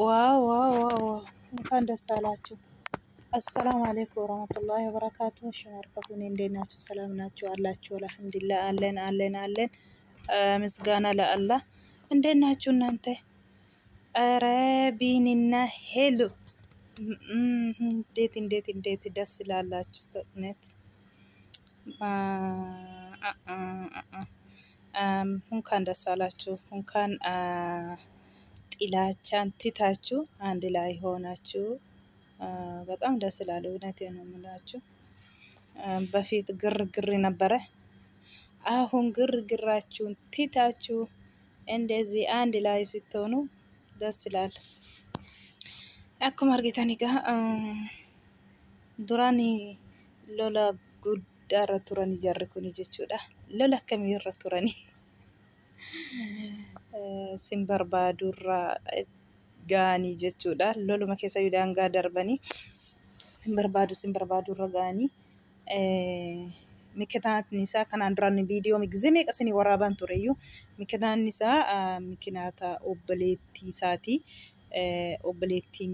ዋው ዋው ዋው! እንኳን ደስ አላችሁ። አሰላሙ አለይኩም ወራህመቱላሂ ወበረካቱ። ሸማርከቱን እንዴት ናችሁ? ሰላም ናችሁ አላችሁ? አልሐምዱሊላህ አለን። ምስጋና ለአላህ። እንዴት ናችሁ እናንተ? ኧረ ቢኒና ሄሉ እንዴት ደስ ይላላችሁ በእውነት። እንኳን ደስ አላችሁ። እንኳን ጥላቻን ትታችሁ አንድ ላይ ሆናችሁ በጣም ደስ ይላል። እውነቴን ነው የምላችሁ። በፊት ግርግር ነበረ። አሁን ግርግራችሁን ትታችሁ እንደዚህ አንድ ላይ ስትሆኑ ደስ ይላል። akkuma argitan egaa duraan lola guddaarra turani jarri kun jechuudha. Lola akkamiirra turani? Sin barbaadurra gaanii jechuudha. Loluma keessa daangaa darbanii sin barbaadurra gaanii mikinaatni isaa kanaan duraan viidiyoo migzimee qasinii waraaban tureyyuu mikinaanni isaa mikinaata obboleettii isaati. Obboleettiin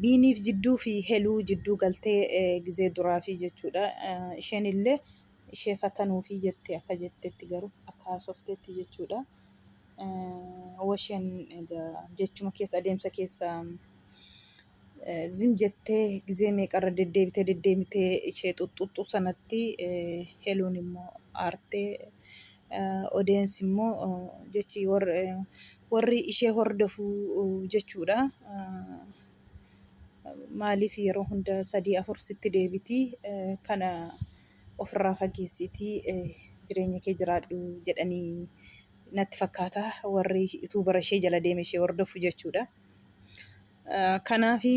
biiniif jidduu fi heluu jidduu galtee gizee duraa fi jechuudha. Isheen illee ishee fatanuu fi jettee akka jettetti garuu akka haasoftetti jechuudha. Washeen jechuma keessa adeemsa keessa zim jettee gizee meeqarra deddeebitee ishee xuxxuxxu sanatti heluun immoo aartee odeensi immoo jechi warri ishee hordofu jechuudha. Maaliif yeroo hunda 3-4 sitti deebiti kana ofirraa fageessitii jireenya kee jiraadhu jedhanii natti fakkaata warri yuutuubara ishee jala deeme ishee hordofu jechuudha. Kanaafi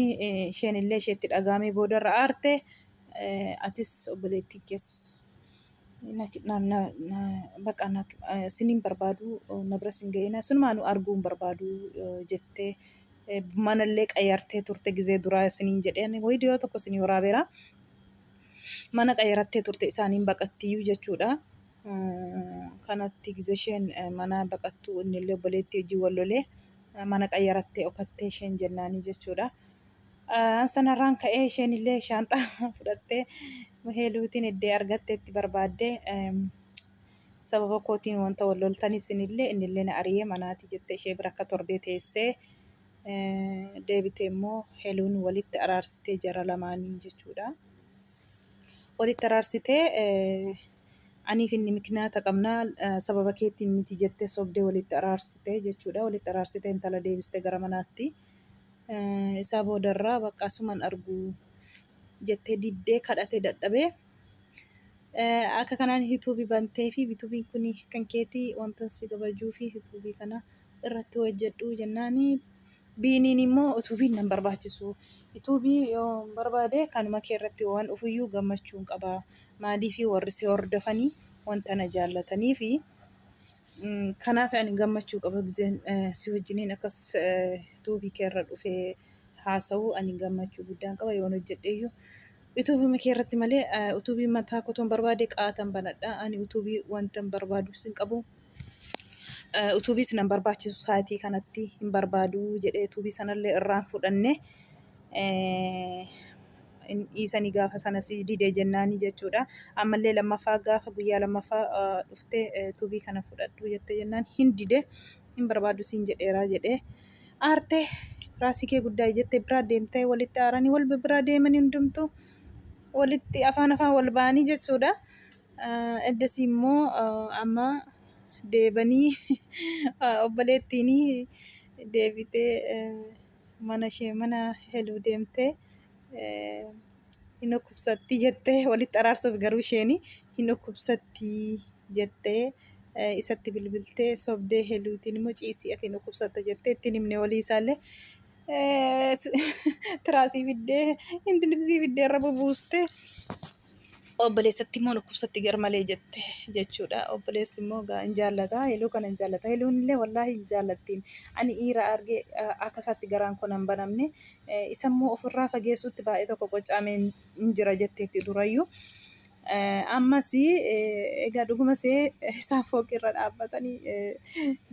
isheen illee isheetti dhagaamee boodarra aarte atis obboleettiin keessa bakka siniin barbaadu na bira sin ga'ina sinumaanuu arguun barbaadu jettee manallee qayyartee turte gizee duraa siniin jedheen viidiyoo tokko sinii waraabeera. Mana qayyarattee turte isaaniin baqattiyyuu jechuudha. Kanatti gizee isheen mana baqattu innillee obboleettii hojii wallolee mana qayyarattee okattee isheen jennaanii jechuudha. Sanarraan ka'ee isheen illee shaanxaa fudhattee heeluutiin iddee argatteetti barbaadde sababa kootiin wanta wal loltaniif sinillee innillee na ari'ee manaati jettee ishee bira akka torbee teessee deebitee immoo heeluun walitti araarsitee jara lamaanii jechuudha. Walitti araarsitee aniif inni mikinaata qabnaa sababa keetiin miti jettee sobdee walitti araarsitee jechuudha. Walitti araarsitee intala deebistee gara manaatti. Isaa boodarraa bakka asuman argu jettee diddee kadhatee dadhabee akka kanaan yuutuubii bantee fi yuutuubiin kun kan keetii wanta si kabajuu fi yuutuubii kana irratti hojjedhu jennaanii biiniin immoo yuutuubiin nan barbaachisu. Yuutuubii yoo barbaade kanuma kee irratti waan ufuyyuu gammachuun qaba. Maaliif warri si hordofanii wanta na jaallatanii fi kanaaf ani gammachuu qaba gizeen si wajjiniin akkas yuutuubii kee irra dhufee haasa'u ani gammachuu guddaan qaba yoon hojjedheyyuu. Yuutuubii kee irratti malee yuutuubii mataa kootoon barbaade qaatan banadha. Ani yuutuubii wanta barbaadu sin qabu. Yuutuubii sinan barbaachisu sa'aatii kanatti hin barbaadu jedhee yuutuubii sanallee irraan fudhanne dhiisanii gaafa sana si didee jennaanii jechuudha. Ammallee lammaffaa gaafa guyyaa lammaffaa dhuftee yuutuubii kana fudhadhu jettee jennaan hin dide hin barbaadu siin jedheeraa jedhee aartee raasii kee guddaa jettee biraa deemtee walitti aaranii wal biraa deemanii hundumtuu walitti afaan wal ba'anii jechuudha. Eddasii immoo amma deebanii obboleettiin deebitee mana heluu deemtee hin dhukkubsatti jettee walitti araarsuuf garuu isheen hin dhukkubsatti jettee isatti bilbiltee sobdee heluutiin immoo ciisii ati hin dhukkubsatta jettee ittiin himne walii isaallee tiraasii fiddee intilibsii fiddee irra bubuustee obboleessatti immoo dhukkubsatti garmalee jette jechuudha. Obboleessi immoo hin jaallata heluu kana hin jaallata. Heluun illee wallaahi hin jaallattiin. Ani dhiira argee akka isaatti garaan kun hin banamne isa immoo ofirraa fageessuutti baay'ee tokko qocaamee hin jira jetteetti durayyuu. Ammas egaa dhuguma see isaan fooqirra dhaabbatanii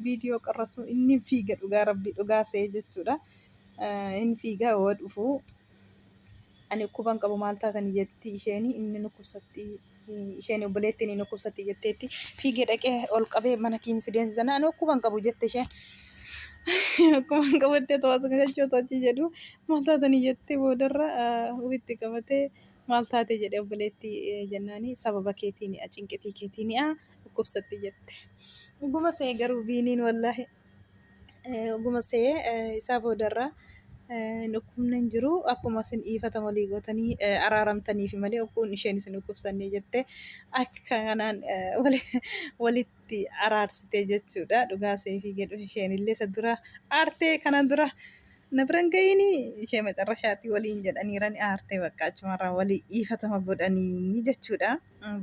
viidiyoo qarrasu inni fiiga dhugaa rabbii dhugaa see jechuudha. Inni fiigaa yoo dhufu ani dhukkuban qabu maal taatanii jetti isheen inni dhukkubsatti isheen obboleettiin inni dhukkubsatti jetteetti fiigee dhaqee ol qabee mana kiimsi deemsisan ani dhukkuban qabu jette isheen. Dhukkuban qabattee to'atu gachuu to'achi jedhu maal taatanii jettee boodarra ofitti qabatee maal taate jedhee obboleetti jennaani sababa keetiin cinqitii keetiin dhukkubsatti jette. Dhuguma see garuu biiniin wallaahi dhuguma see isaa boodarra dhukkubni hin jiru akkuma isin dhiifata walii gootanii araaramtaniif malee okkuun isheen isin dhukkubsannee jette akka kanaan walitti araarsite jechuudha. Dhugaa seefii jedhu isheen illee isa dura aartee kanan dura na biran ga'ini ishee macarrashaatti waliin jedhaniiran aartee bakka achumarraa walii dhiifatama godhanii jechuudha.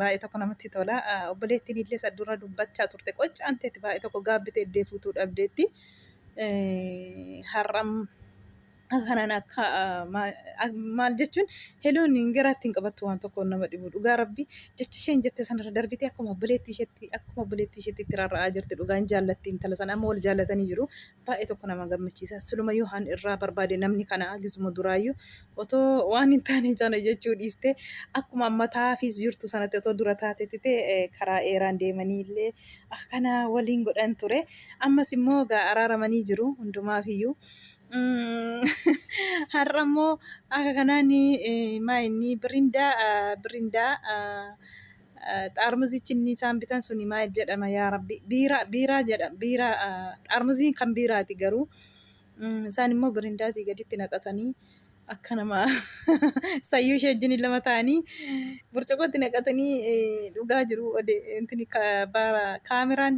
Baay'ee tokko namatti tola. Obboleettiin illee isa dura dubbachaa turte qoccaanteetti baay'ee tokko gaabbitee iddee fuutuu dhabdeetti. Har'am kanaan akka maal jechuun heloon garaatti hin qabattu waan tokko nama dhibu dhugaa rabbi jecha isheen jette sanarra darbitee akkuma obboleettii isheetti itti rarra'aa jirti dhugaa hin jaallatti intala sana amma wal jaallatanii jiru baay'ee tokko nama gammachiisa siluma yoo haan irraa barbaade namni kana gisuma duraayyuu otoo waan hin taane sana jechuu dhiiste akkuma mattaafis jirtu sanatti otoo dura taatetti karaa dheeraan deemanii illee akkana waliin godhan ture ammas immoo araaramanii jiru hundumaafiyyuu. Har'a immoo akka kanaan maa inni birindaa xaarmuzichi inni isaan bitan suni maal jedhama yaa rabbi biiraa jedhama xaarmuziin kan biiraati garuu isaan immoo birindaa asii gaditti naqatanii akka nama sayyuu ishee wajjin lama ta'anii burcuqootti naqatanii dhugaa jiru kaameraan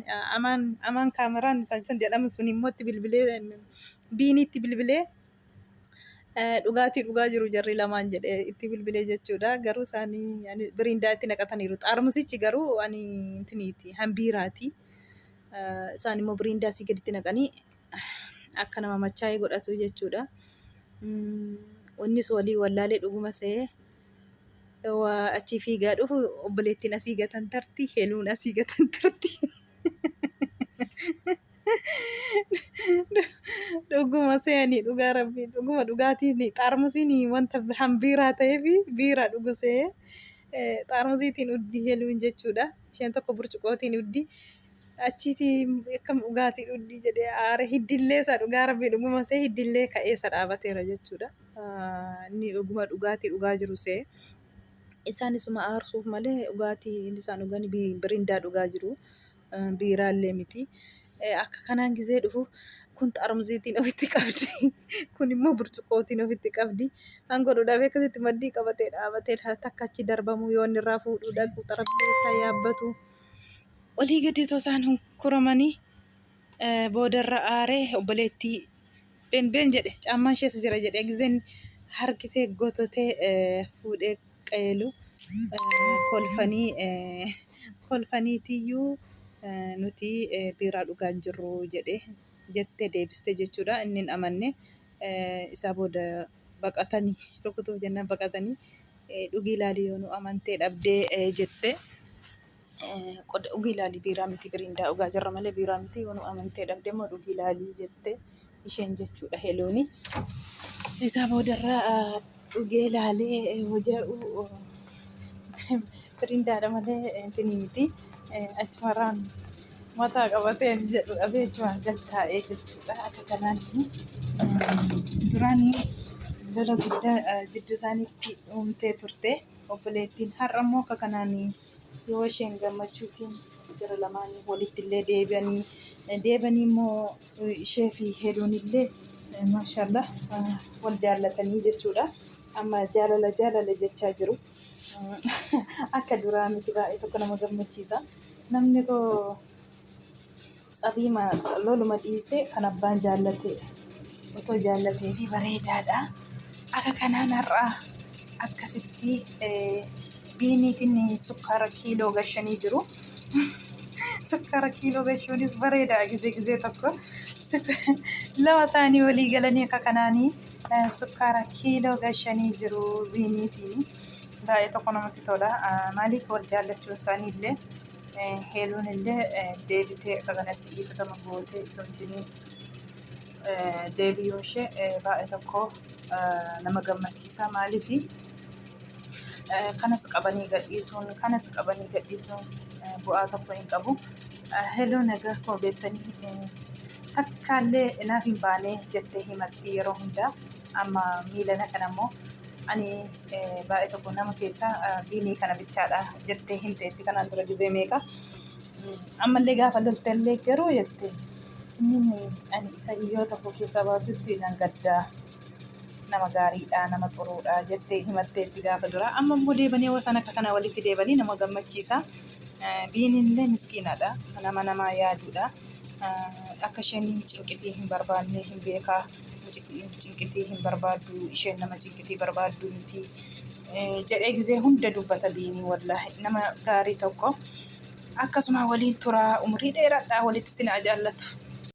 amaan kaameraan isaan sun jedhamu sun immoo itti bilbilee biinitti bilbilee dhugaatii dhugaa jiru jarri lamaan jedhee itti bilbilee jechuudha. Garuu isaanii birindaa itti naqataniiru. Xaarmusichi garuu ani intiniiti hambiiraati. Isaan immoo birindaa asii gaditti naqanii akka nama machaa'ee godhatu jechuudha. Innis walii wallaalee dhuguma see achi fiigaa dhufu obboleettiin asii gatan tarti heluun asii gatan tarti. Dhuguma seeni dhugaa rabbii dhuguma dhugaatiin xaarmusiin wanta hambiiraa ta'ee fi biiraa dhugusee xaarmusiitiin uddi heluun jechuudha. Isheen tokko burcuqootiin uddi achiiti akkam dhugaatii uddi jedhee aare hiddillee isa dhugaa rabbii dhuguma see hiddillee ka'ee isa dhaabateera jechuudha. Inni dhuguma dhugaatii dhugaa jiru see isaanisuma aarsuuf malee dhugaatii isaan dhugan birindaa dhugaa jiru biiraallee miti. Akka kanaan gisee dhufu kun xaarmuziitiin ofitti qabdi kun immoo burcuqootiin ofitti qabdi hanga godhudhaaf akkasitti maddii qabatee dhaabatee takka achi darbamu yoo inni irraa fuudhuu dhaqu xarapheessaa yaabbatu walii gadi otoo isaan kuramanii boodarra aaree obboleettii been jedhe caammaan ishees jira jedhe giseen harkisee gototee fuudhee qayeelu kolfaniitiyyuu nuti biiraa dhugaa hin jirru jettee deebiste jechuudha. Inni hin amanne isaa booda baqatanii rukutuuf jennaan baqatanii dhugii ilaalii yoo nu amantee dhabdee jette dhugii ilaalii biiraa miti birindaa dhugaa jirra malee biiraa miti yoo nu amantee dhabdee immoo dhugii ilaalii jette isheen jechuudha helooni. Isaa boodarraa dhugee ilaalee hojii birindaadha malee intinii miti. Achumarraan mataa qabateen jedhu dhabee achumaan gad taa'ee jechuudha. Akka kanaan duraanii lola guddaa jidduu isaaniitti uumtee turte obboleettiin har'a immoo akka kanaan yoo isheen gammachuutiin jara lamaanii walitti illee deebi'anii immoo ishee fi heluun illee maashaallah wal jaallatanii jechuudha. Amma jaalala jechaa jiru. Akka duraa miti baay'ee tokko nama gammachiisa. Namni too tsabiima loluma dhiisee kan abbaan jaallate otoo jaallatee fi bareedaadha. Akka kanaan har'aa akkasitti biiniitiin sukkaara kiiloo gashanii jiru. Sukkaara kiiloo gashuunis bareedaa gisee tokko lama ta'anii walii galanii akka kanaanii sukkaara kiiloo gashanii jiru biiniitiin. baay'ee tokko namatti tola. Maaliif wal jaallachuun isaanii illee heeluun illee deebitee akka kanatti dhiifatama gootee isa wajjiniin deebi'uu ishee baay'ee tokko nama gammachiisa. Maaliifi kanas qabanii gadhiisuun bu'aa tokko hin qabu. Heeluun egaa akkuma beektanii takkaallee naaf hin baane jettee himatti yeroo hundaa. Amma miilana kana immoo ani baay'ee tokko nama keessaa biinii kana bichaadha jettee himteetti kanaan dura gizee meeqa. Ammallee gaafa loltellee garuu jette inni ani isa yoo tokko keessaa baasutti nan gaddaa. Nama gaariidha, nama xuruudha jettee himatteetti gaafa dura. Amma immoo deebanii wasana akka kana walitti deebanii nama gammachiisa. Biinillee miskiinadha, nama namaa yaaduudha. Akka isheen cinqitii hin barbaanne hin beekaa. Cinqitii hin barbaaddu, isheen nama cinqitii barbaaddu miti jedhee gizee hunda dubbata biinii. Wallaahi nama gaarii tokko akkasuma waliin turaa, umrii dheeraadhaa walitti sinaa jaallatu.